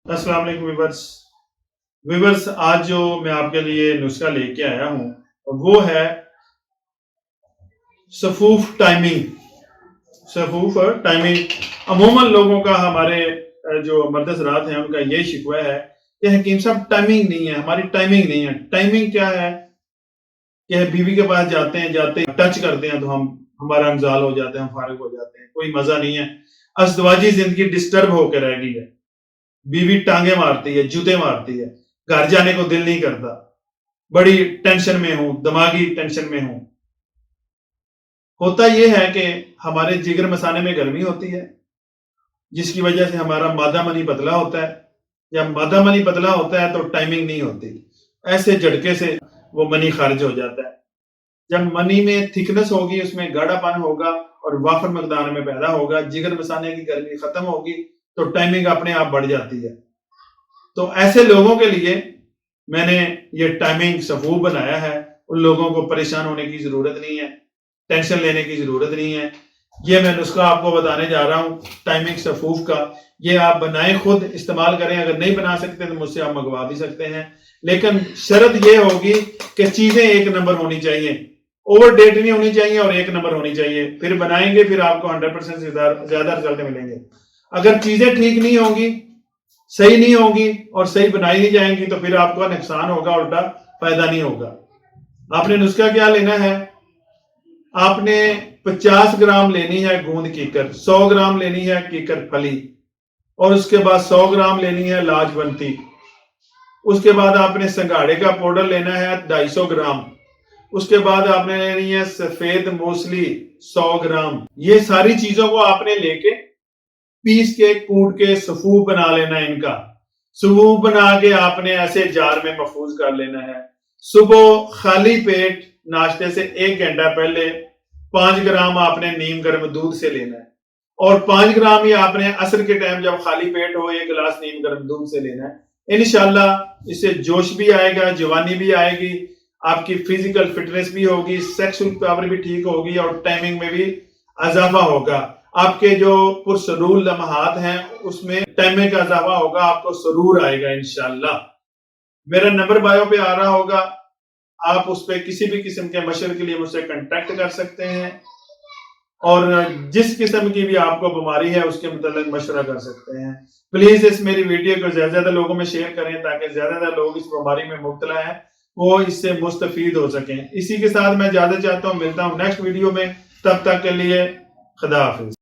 अस्सलाम वालेकुम व्यूवर्स, आज जो मैं आपके लिए नुस्खा लेके आया हूँ वो है सफूफ टाइमिंग। सफूफ और टाइमिंग अमूमन लोगों का, हमारे जो मर्द हज़रात हैं उनका यही शिकवा है कि हकीम साहब टाइमिंग नहीं है, हमारी टाइमिंग नहीं है। टाइमिंग क्या है कि बीवी के पास जाते हैं, टच करते हैं तो हमारा इंजाल हो जाता है, हम फारिग हो जाते हैं, कोई मजा नहीं है। अज़दवाजी जिंदगी डिस्टर्ब होकर रह गई है। बीवी टांगे मारती है, जूते मारती है, घर जाने को दिल नहीं करता, बड़ी टेंशन में हूं, दिमागी टेंशन में हूं। होता यह है कि हमारे जिगर मसाने में गर्मी होती है, जिसकी वजह से हमारा मादा मनी पतला होता है। जब मादा मनी पतला होता है तो टाइमिंग नहीं होती, ऐसे झटके से वो मनी खारिज हो जाता है। जब मनी में थिकनेस होगी, उसमें गाढ़ापन होगा और वाफर मकदार में पैदा होगा, जिगर मसाने की गर्मी खत्म होगी तो टाइमिंग अपने आप बढ़ जाती है। तो ऐसे लोगों के लिए मैंने ये टाइमिंग सफूफ बनाया है। उन लोगों को परेशान होने की जरूरत नहीं है, टेंशन लेने की जरूरत नहीं है। ये मैं नुस्खा आपको बताने जा रहा हूँ टाइमिंग सफूफ का। ये आप बनाएं, खुद इस्तेमाल करें। अगर नहीं बना सकते तो मुझसे आप मंगवा भी सकते हैं, लेकिन शर्त ये होगी कि चीजें एक नंबर होनी चाहिए, ओवर डेट नहीं होनी चाहिए और एक नंबर होनी चाहिए। फिर बनाएंगे, फिर आपको 100% से ज्यादा रिजल्ट मिलेंगे। अगर चीजें ठीक नहीं होंगी, सही नहीं होंगी और सही बनाई नहीं जाएंगी तो फिर आपको नुकसान होगा, उल्टा फायदा नहीं होगा। आपने नुस्खा क्या लेना है, आपने 50 ग्राम लेनी है गूंद कीकर, 100 ग्राम लेनी है कीकर फली, और उसके बाद 100 ग्राम लेनी है लाजवंती। उसके बाद आपने संघाड़े का पाउडर लेना है 250 ग्राम। उसके बाद आपने लेनी है सफेद मूसली 100 ग्राम। ये सारी चीजों को आपने लेके पीस के कूट के सफूफ बना लेना है। इनका सफूफ बना के आपने ऐसे जार में महफूज कर लेना है। सुबह खाली पेट नाश्ते से 1 घंटा पहले 5 ग्राम आपने नीम गर्म दूध से लेना है, और 5 ग्राम ही आपने असर के टाइम जब खाली पेट हो 1 गिलास नीम गर्म दूध से लेना है। इंशाल्लाह इससे जोश भी आएगा, जवानी भी आएगी, आपकी फिजिकल फिटनेस भी होगी, सेक्सुअल पावर भी ठीक होगी और टाइमिंग में भी इजाफा होगा। आपके जो पुरसरूर लम्हात हैं उसमें टाइमिंग का इजाफा होगा, आपको सरूर आएगा इंशाल्लाह। मेरा नंबर बायो पे आ रहा होगा, आप उस पर किसी भी किस्म के मशवरे के लिए मुझसे कांटेक्ट कर सकते हैं, और जिस किस्म की भी आपको बीमारी है उसके मुताबिक मशवरा कर सकते हैं। प्लीज इस मेरी वीडियो को ज्यादा लोगों में शेयर करें ताकि ज्यादा लोग इस बीमारी में मुब्तला है वो इससे मुस्तफीद हो सकें। इसी के साथ मैं ज्यादा चाहता हूँ, मिलता हूँ नेक्स्ट वीडियो में। तब तक के लिए खुदा हाफिज।